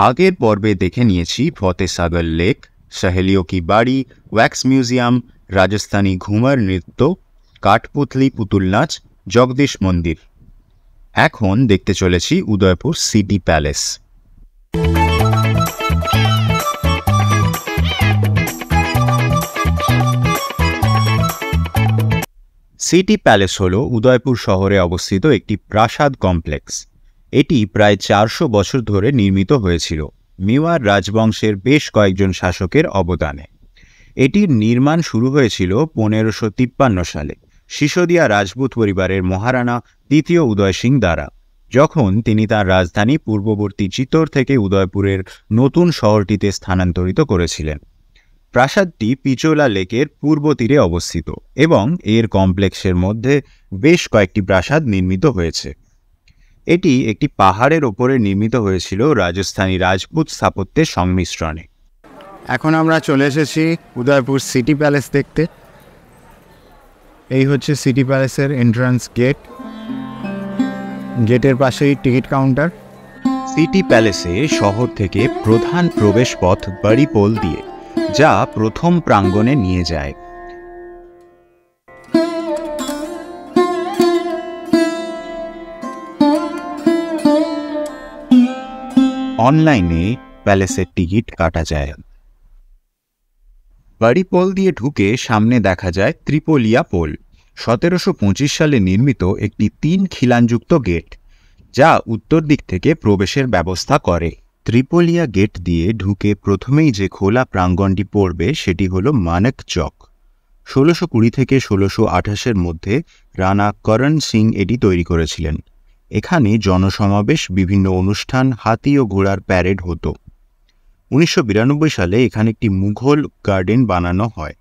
আগের পর্বে দেখে নিয়েছি ফতেসাগর লেক, সহেলিও কি বাড়ি, ওয়্যাক্স মিউজিয়াম, রাজস্থানী ঘুমার নৃত্য, কাঠপুতলি পুতুল নাচ, জগদীশ মন্দির। এখন দেখতে চলেছি Udaipur city palace. City palace হল উদয়পুর শহরে অবস্থিত একটি প্রাসাদ কমপ্লেক্স। এটি প্রায় 400 বছর ধরে নির্মিত হয়েছিল মেওয়ার রাজবংশের বেশ কয়েকজন শাসকের অবদানে। এটির নির্মাণ শুরু হয়েছিল 1553 সালে সিসোদিয়া রাজপুত পরিবারের মহারানা দ্বিতীয় উদয় সিং দ্বারা, যখন তিনি তার রাজধানী পূর্ববর্তী চিত্তোর থেকে উদয়পুরের নতুন শহরটিতে স্থানান্তরিত করেছিলেন। প্রাসাদটি পিচোলা লেকের পূর্ব তীরে অবস্থিত এবং এর কমপ্লেক্সের মধ্যে বেশ কয়েকটি প্রাসাদ নির্মিত হয়েছে। এটি একটি পাহাড়ের ওপরে নির্মিত হয়েছিল রাজস্থানী রাজপুত স্থাপত্যের সংমিশ্রণে। এখন আমরা চলে এসেছি উদয়পুর সিটি প্যালেস দেখতে। এই হচ্ছে সিটি প্যালেসের এন্ট্রান্স গেট। গেটের পাশেই টিকিট কাউন্টার। সিটি প্যালেসে শহর থেকে প্রধান প্রবেশ পথ বাড়ি পোল দিয়ে, যা প্রথম প্রাঙ্গণে নিয়ে যায়। অনলাইনে প্যালেসের টিকিট কাটা যায়। বাড়ি পোল দিয়ে ঢুকে সামনে দেখা যায় ত্রিপোলিয়া পোল, 1725 সালে নির্মিত একটি 3 খিলানযুক্ত গেট, যা উত্তর দিক থেকে প্রবেশের ব্যবস্থা করে। ত্রিপোলিয়া গেট দিয়ে ঢুকে প্রথমেই যে খোলা প্রাঙ্গণটি পড়বে সেটি হল মানক চক। 1620 থেকে 1628 মধ্যে রানা করণ সিং এটি তৈরি করেছিলেন। এখানে জনসমাবেশ, বিভিন্ন অনুষ্ঠান, হাতি ও ঘোড়ার প্যারেড হতো। 1992 সালে এখানে একটি মুঘল গার্ডেন বানানো হয়।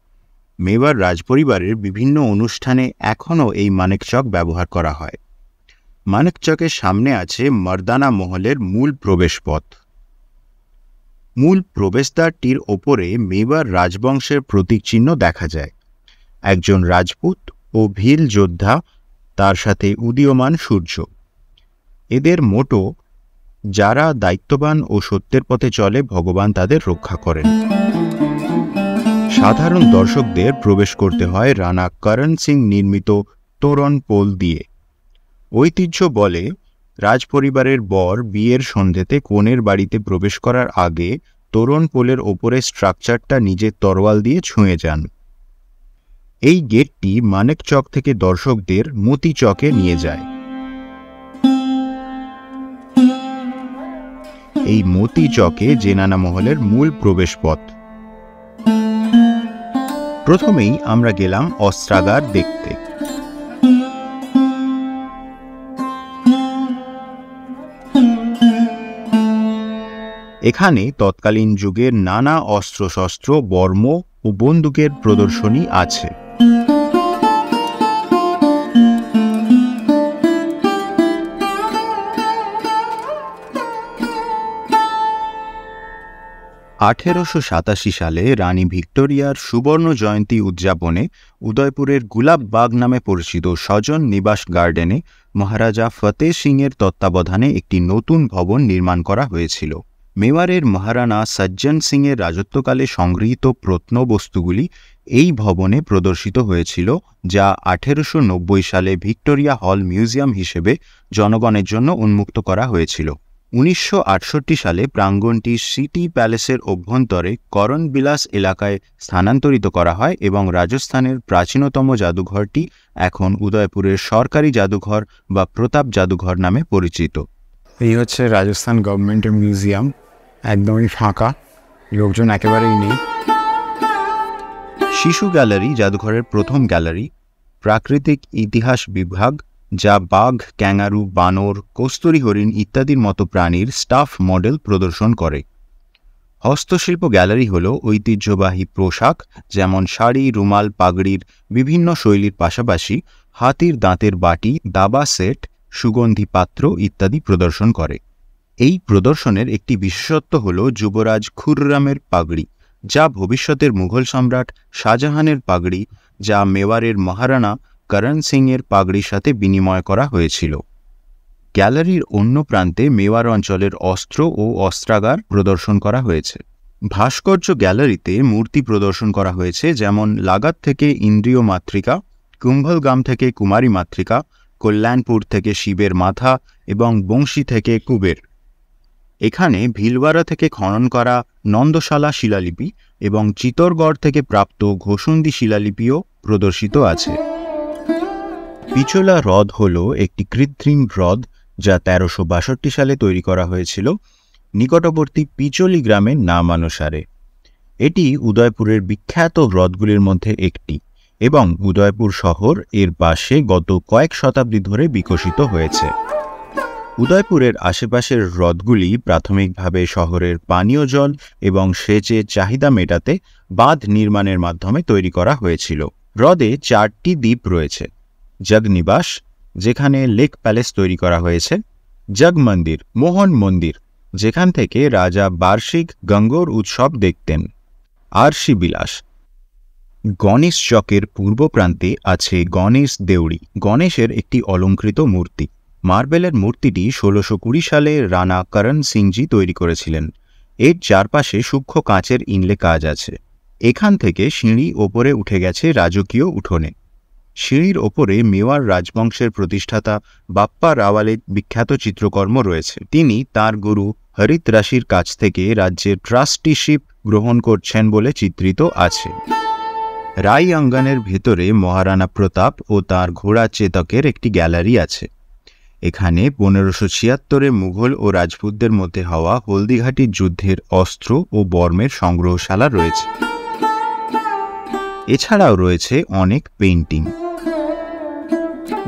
মেওয়ার রাজপরিবারের বিভিন্ন অনুষ্ঠানে এখনও এই মানেকচক ব্যবহার করা হয়। মানেকচকের সামনে আছে মর্দানা মহলের মূল প্রবেশপথ। মূল প্রবেশদ্বারটির ওপরে মেওয়ার রাজবংশের প্রতীক চিহ্ন দেখা যায়। একজন রাজপুত ও ভীল যোদ্ধা, তার সাথে উদীয়মান সূর্য। এদের মোটো, যারা দায়িত্ববান ও সত্যের পথে চলে ভগবান তাদের রক্ষা করেন। সাধারণ দর্শকদের প্রবেশ করতে হয় রানা করণ সিং নির্মিত তোরণ পোল দিয়ে। ঐতিহ্য বলে রাজপরিবারের বর বিয়ের সন্ধেতে কনের বাড়িতে প্রবেশ করার আগে তোরণ পোলের ওপরে স্ট্রাকচারটা নিজের তরোয়াল দিয়ে ছুঁয়ে যান। এই গেটটি মানেক চক থেকে দর্শকদের মতি চকে নিয়ে যায়। এই মতি চকে জেনানা মহলের মূল প্রবেশপথ। প্রথমেই আমরা গেলাম অস্ত্রাগার দেখতে। এখানে তৎকালীন যুগের নানা অস্ত্রশস্ত্র, বর্ম ও বন্দুকের প্রদর্শনী আছে। 1887 সালে রানী ভিক্টোরিয়ার সুবর্ণ জয়ন্তী উদযাপনে উদয়পুরের গুলাব বাগ নামে পরিচিত স্বজন নিবাস গার্ডেনে মহারাজা ফতেহ সিংয়ের তত্ত্বাবধানে একটি নতুন ভবন নির্মাণ করা হয়েছিল। মেওয়ারের মহারানা সজ্জন সিংয়ের রাজত্বকালে সংগৃহীত প্রত্নবস্তুগুলি এই ভবনে প্রদর্শিত হয়েছিল, যা 1890 সালে ভিক্টোরিয়া হল মিউজিয়াম হিসেবে জনগণের জন্য উন্মুক্ত করা হয়েছিল। 1968 সালে প্রাঙ্গণটি সিটি প্যালেসের অভ্যন্তরে করণ বিলাস এলাকায় স্থানান্তরিত করা হয় এবং রাজস্থানের প্রাচীনতম জাদুঘরটি এখন উদয়পুরের সরকারি জাদুঘর বা প্রতাপ জাদুঘর নামে পরিচিত। এই হচ্ছে রাজস্থান গভর্নমেন্টের মিউজিয়াম। একদমই ফাঁকা, লোকজন একেবারেই নেই। শিশু গ্যালারি জাদুঘরের প্রথম গ্যালারি। প্রাকৃতিক ইতিহাস বিভাগ, যা বাঘ, ক্যাঙ্গারু, বানর, কস্তুরী হরিণ ইত্যাদির মতো প্রাণীর স্টাফ মডেল প্রদর্শন করে। হস্তশিল্প গ্যালারি হল ঐতিহ্যবাহী পোশাক, যেমন শাড়ি, রুমাল, পাগড়ির বিভিন্ন শৈলীর পাশাপাশি হাতির দাঁতের বাটি, দাবা সেট, সুগন্ধি পাত্র ইত্যাদি প্রদর্শন করে। এই প্রদর্শনের একটি বিশেষত্ব হল যুবরাজ খুররামের পাগড়ি, যা ভবিষ্যতের মুঘল সম্রাট শাহজাহানের পাগড়ি, যা মেওয়ারের মহারানা করণ সিংয়ের পাগড়ির সাথে বিনিময় করা হয়েছিল। গ্যালারির অন্য প্রান্তে মেওয়ার অঞ্চলের অস্ত্র ও অস্ত্রাগার প্রদর্শন করা হয়েছে। ভাস্কর্য গ্যালারিতে মূর্তি প্রদর্শন করা হয়েছে, যেমন লাগাত থেকে ইন্দ্রিয় মাতৃকা, কুম্ভলগাম থেকে কুমারী মাতৃকা, কল্যাণপুর থেকে শিবের মাথা এবং বংশী থেকে কুবের। এখানে ভিলওয়ারা থেকে খনন করা নন্দশালা শিলালিপি এবং চিতরগড় থেকে প্রাপ্ত ঘোষুন্দি শিলালিপিও প্রদর্শিত আছে। পিচোলা হ্রদ হল একটি কৃত্রিম হ্রদ যা 1362 সালে তৈরি করা হয়েছিল নিকটবর্তী পিচোলি গ্রামের নামানুসারে। এটি উদয়পুরের বিখ্যাত হ্রদগুলির মধ্যে একটি এবং উদয়পুর শহর এর পাশে গত কয়েক শতাব্দী ধরে বিকশিত হয়েছে। উদয়পুরের আশেপাশের হ্রদগুলি প্রাথমিকভাবে শহরের পানীয় জল এবং সেচের চাহিদা মেটাতে বাঁধ নির্মাণের মাধ্যমে তৈরি করা হয়েছিল। হ্রদে 4টি দ্বীপ রয়েছে: জগনিবাস, যেখানে লেক প্যালেস তৈরি করা হয়েছে; জগ মন্দির, মোহন মন্দির, যেখান থেকে রাজা বার্ষিক গঙ্গোর উৎসব দেখতেন; আরশি বিলাস। গণেশ চকের পূর্ব প্রান্তে আছে গণেশ দেউড়ি, গণেশের একটি অলঙ্কৃত মূর্তি। মার্বেলের মূর্তিটি 1620 সালে রানা করণ সিংজি তৈরি করেছিলেন। এর চারপাশে সূক্ষ্ম কাঁচের ইনলে কাজ আছে। এখান থেকে সিঁড়ি ওপরে উঠে গেছে রাজকীয় উঠোনে। সিঁড়ির ওপরে মেওয়ার রাজবংশের প্রতিষ্ঠাতা বাপ্পা রাওয়ালের বিখ্যাত চিত্রকর্ম রয়েছে। তিনি তার গুরু হরিত রাশির কাছ থেকে রাজ্যের ট্রাস্টিশিপ গ্রহণ করছেন বলে চিত্রিত আছে। রাই অঙ্গনের ভেতরে মহারানা প্রতাপ ও তার ঘোড়া চেতকের একটি গ্যালারি আছে। এখানে 1576-এ মুঘল ও রাজপুতদের মধ্যে হওয়া হলদিঘাটির যুদ্ধের অস্ত্র ও বর্মের সংগ্রহশালা রয়েছে। এছাড়াও রয়েছে অনেক পেইন্টিং।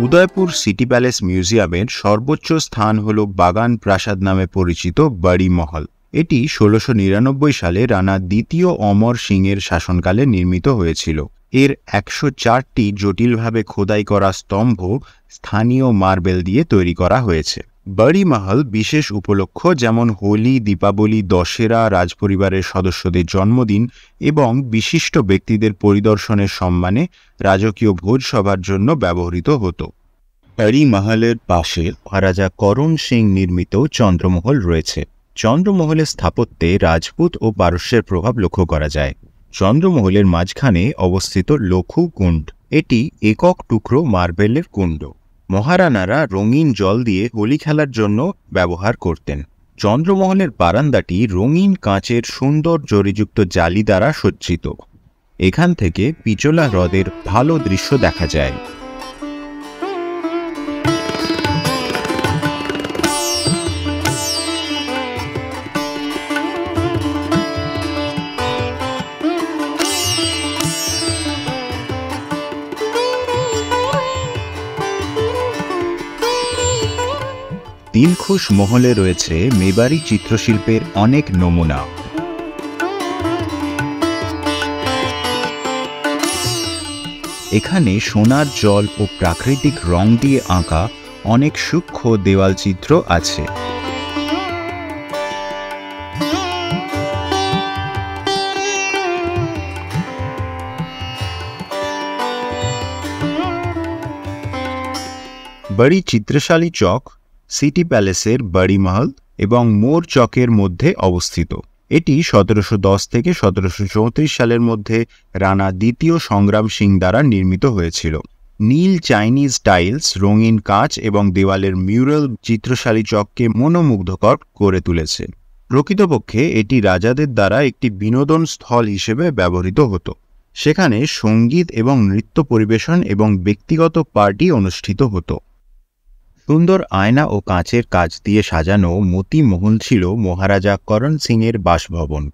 উদয়পুর সিটি প্যালেস মিউজিয়ামের সর্বোচ্চ স্থান হল বাগান প্রাসাদ নামে পরিচিত বড়ি মহল। এটি 1699 সালে রানা দ্বিতীয় অমর সিংয়ের শাসনকালে নির্মিত হয়েছিল। এর 104টি জটিলভাবে খোদাই করা স্তম্ভ স্থানীয় মার্বেল দিয়ে তৈরি করা হয়েছে। বড়ি মহল বিশেষ উপলক্ষ যেমন হোলি, দীপাবলি, দশেরা, রাজপরিবারের সদস্যদের জন্মদিন এবং বিশিষ্ট ব্যক্তিদের পরিদর্শনের সম্মানে রাজকীয় ভোজসভার জন্য ব্যবহৃত হতো। বড়ি মহলের পাশে মহারাজা করণ সিং নির্মিত চন্দ্রমহল রয়েছে। চন্দ্রমহলের স্থাপত্যে রাজপুত ও পারস্যের প্রভাব লক্ষ্য করা যায়। চন্দ্রমহলের মাঝখানে অবস্থিত লঘু কুণ্ড, এটি একক টুকরো মার্বেলের কুণ্ড। মহারানারা রঙিন জল দিয়ে হোলি খেলার জন্য ব্যবহার করতেন। চন্দ্রমহলের বারান্দাটি রঙিন কাঁচের সুন্দর জরিযুক্ত জালি দ্বারা সজ্জিত। এখান থেকে পিচোলা হ্রদের ভালো দৃশ্য দেখা যায়। দিলখুশ মহলে রয়েছে মেবারি চিত্রশিল্পের অনেক নমুনা। এখানে সোনার জল ও প্রাকৃতিক রং দিয়ে আঁকা অনেক সূক্ষ্ম দেওয়াল চিত্র আছে। বড়ি চিত্রশালী চক সিটি প্যালেসের বড়ি মহল এবং মোর চকের মধ্যে অবস্থিত। এটি 1710 থেকে 1734 সালের মধ্যে রানা দ্বিতীয় সংগ্রাম সিং দ্বারা নির্মিত হয়েছিল। নীল চাইনিজ টাইলস, রঙিন কাঁচ এবং দেওয়ালের মিউরাল চিত্রশালী চককে মনোমুগ্ধকর করে তুলেছে। প্রকৃতপক্ষে এটি রাজাদের দ্বারা একটি বিনোদন স্থল হিসেবে ব্যবহৃত হতো। সেখানে সঙ্গীত এবং নৃত্য পরিবেশন এবং ব্যক্তিগত পার্টি অনুষ্ঠিত হতো। সুন্দর আয়না ও কাঁচের কাজ দিয়ে সাজানো মতি মহল ছিল মহারাজা করণ সিংয়ের বাসভবন।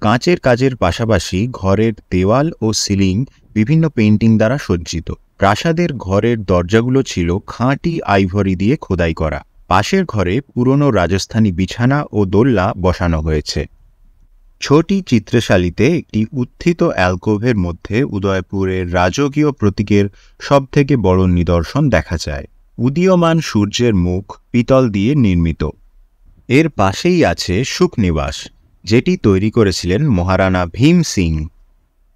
কাঁচের কাজের পাশাপাশি ঘরের দেওয়াল ও সিলিং বিভিন্ন পেইন্টিং দ্বারা সজ্জিত। প্রাসাদের ঘরের দরজাগুলো ছিল খাঁটি আইভরি দিয়ে খোদাই করা। পাশের ঘরে পুরনো রাজস্থানী বিছানা ও দোলনা বসানো হয়েছে। ছোটি চিত্রশালীতে একটি উত্থিত অ্যালকোভের মধ্যে উদয়পুরের রাজকীয় প্রতীকের সবথেকে বড় নিদর্শন দেখা যায়। উদীয়মান সূর্যের মুখ পিতল দিয়ে নির্মিত। এর পাশেই আছে সুখনিবাস, যেটি তৈরি করেছিলেন মহারানা ভীম সিং।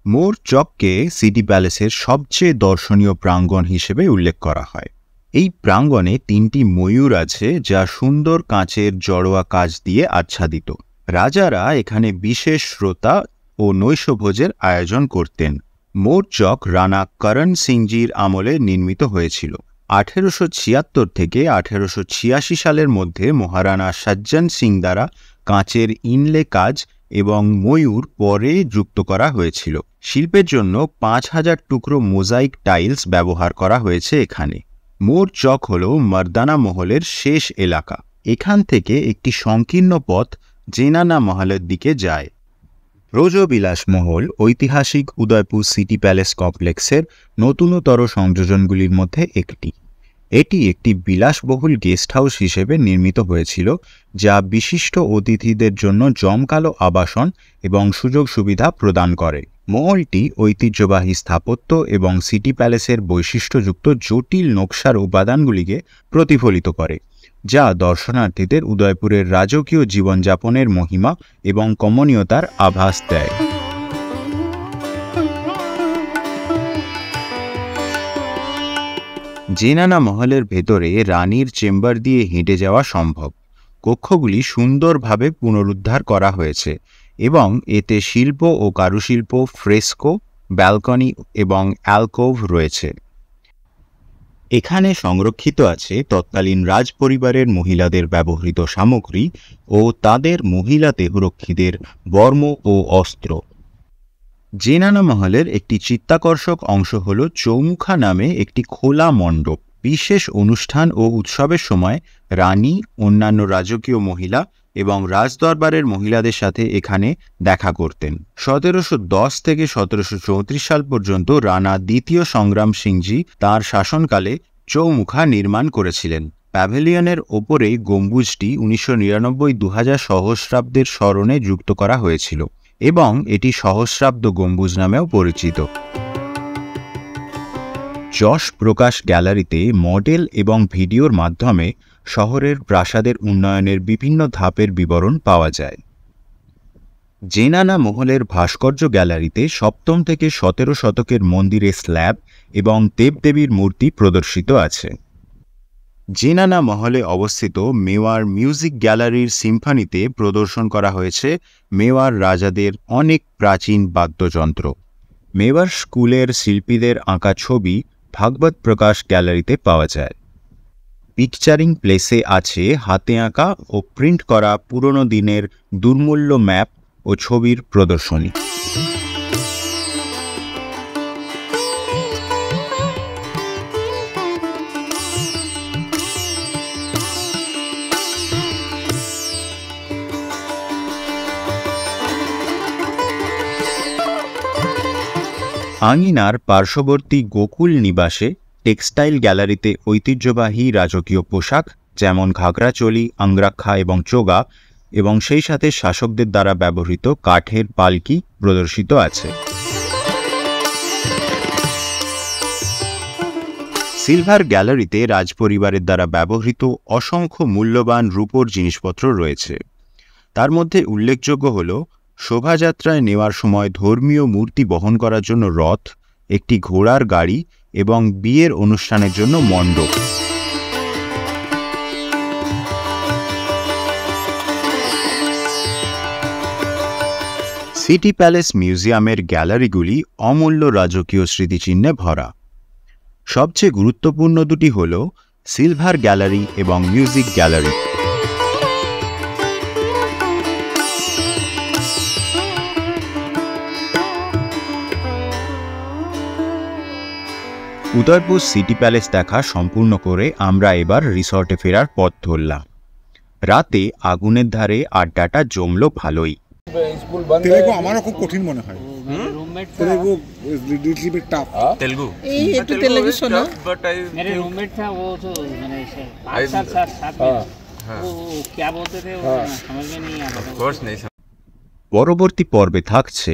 মোর চককে সিটি প্যালেসের সবচেয়ে দর্শনীয় প্রাঙ্গণ হিসেবে উল্লেখ করা হয়। এই প্রাঙ্গণে 3টি ময়ূর আছে যা সুন্দর কাঁচের জড়োয়া কাচ দিয়ে আচ্ছাদিত। রাজারা এখানে বিশেষ শ্রোতা ও নৈশভোজের আয়োজন করতেন। মোট চক রানা করণ সিংজির আমলে নির্মিত হয়েছিল। 1876 থেকে 1886 সালের মধ্যে মহারানা সজ্জন সিং দ্বারা কাঁচের ইনলে কাজ এবং ময়ূর পরে যুক্ত করা হয়েছিল। শিল্পের জন্য 5000 টুকরো মোজাইক টাইলস ব্যবহার করা হয়েছে এখানে। মোর চক হল মর্দানা মহলের শেষ এলাকা। এখান থেকে একটি সংকীর্ণ পথ জেনানা মহলের দিকে যায়। ব্রজবিলাস মহল ঐতিহাসিক উদয়পুর সিটি প্যালেস কমপ্লেক্সের নতুনতর সংযোজনগুলির মধ্যে একটি। এটি একটি বিলাসবহুল গেস্ট হাউস হিসেবে নির্মিত হয়েছিল, যা বিশিষ্ট অতিথিদের জন্য জমকালো আবাসন এবং সুযোগ সুবিধা প্রদান করে। মহলটি ঐতিহ্যবাহী স্থাপত্য এবং সিটি প্যালেসের বৈশিষ্ট্যযুক্ত জটিল নকশার উপাদানগুলিকে প্রতিফলিত করে, যা দর্শনার্থীদের উদয়পুরের রাজকীয় জীবনযাপনের মহিমা এবং কমনীয়তার আভাস দেয়। জেনানা মহলের ভেতরে রানীর চেম্বার দিয়ে হেঁটে যাওয়া সম্ভব। কক্ষগুলি সুন্দরভাবে পুনরুদ্ধার করা হয়েছে এবং এতে শিল্প ও কারুশিল্প, ফ্রেস্কো, ব্যালকনি এবং অ্যালকোভ রয়েছে। এখানে সংরক্ষিত আছে তৎকালীন রাজপরিবারের মহিলাদের ব্যবহৃত সামগ্রী ও তাদের মহিলা দেহরক্ষীদের বর্ম ও অস্ত্র। জেনানা মহলের একটি চিত্তাকর্ষক অংশ হল চৌমুখা নামে একটি খোলা মণ্ডপ। বিশেষ অনুষ্ঠান ও উৎসবের সময় রানী, অন্যান্য রাজকীয় মহিলা এবং রাজদরবারের মহিলাদের সাথে এখানে দেখা করতেন। 1710 থেকে 1734 সাল পর্যন্ত রানা দ্বিতীয় সংগ্রাম সিংজি তাঁর শাসনকালে চৌমুখা নির্মাণ করেছিলেন। প্যাভিলিয়নের ওপরে গম্বুজটি 1999-2000 সহস্রাব্দের স্মরণে যুক্ত করা হয়েছিল এবং এটি সহস্রাব্দ গম্বুজ নামেও পরিচিত। যশ প্রকাশ গ্যালারিতে মডেল এবং ভিডিওর মাধ্যমে শহরের প্রাসাদের উন্নয়নের বিভিন্ন ধাপের বিবরণ পাওয়া যায়। জেনানা মহলের ভাস্কর্য গ্যালারিতে 7ম থেকে 17 শতকের মন্দিরের স্ল্যাব এবং দেবদেবীর মূর্তি প্রদর্শিত আছে। জেনানা মহলে অবস্থিত মেওয়ার মিউজিক গ্যালারির সিম্ফনিতে প্রদর্শন করা হয়েছে মেওয়ার রাজাদের অনেক প্রাচীন বাদ্যযন্ত্র। মেওয়ার স্কুলের শিল্পীদের আঁকা ছবি ভাগবত প্রকাশ গ্যালারিতে পাওয়া যায়। পিকচারিং প্লেসে আছে হাতে আঁকা ও প্রিন্ট করা পুরনো দিনের দুর্মূল্য ম্যাপ ও ছবির প্রদর্শনী। আঙিনার পার্শ্ববর্তী গোকুল নিবাসে টেক্সটাইল গ্যালারিতে ঐতিহ্যবাহী রাজকীয় পোশাক যেমন ঘাগরাচোলি, আংরাক্ষা এবং চোগা এবং সেই সাথে শাসকদের দ্বারা ব্যবহৃত কাঠের পালকি প্রদর্শিত আছে। সিলভার গ্যালারিতে রাজপরিবারের দ্বারা ব্যবহৃত অসংখ্য মূল্যবান রূপোর জিনিসপত্র রয়েছে। তার মধ্যে উল্লেখযোগ্য হল শোভাযাত্রায় নেওয়ার সময় ধর্মীয় মূর্তি বহন করার জন্য রথ, একটি ঘোড়ার গাড়ি এবং বিয়ের অনুষ্ঠানের জন্য মণ্ডপ। সিটি প্যালেস মিউজিয়ামের গ্যালারিগুলি অমূল্য রাজকীয় স্মৃতিচিহ্নে ভরা। সবচেয়ে গুরুত্বপূর্ণ দুটি হল সিলভার গ্যালারি এবং music gallery. Udaipur city palace দেখা সম্পূর্ণ করে আমরা এবার রিসর্টে ফেরার পথ ধরলাম। রাতে আগুনের ধারে আড্ডাটা জমলো ভালোই। तेलुगु हमारा खूब कठिन मने है। Telugu little bit tough. Telugu ये तो तेलुगु सुना बट आई मेरे रूममेट था वो तो मैंने साथ में वो क्या बोलते थे वो समझ में नहीं आता। ऑफ कोर्स नहीं। পরবর্তী পর্বে থাকছে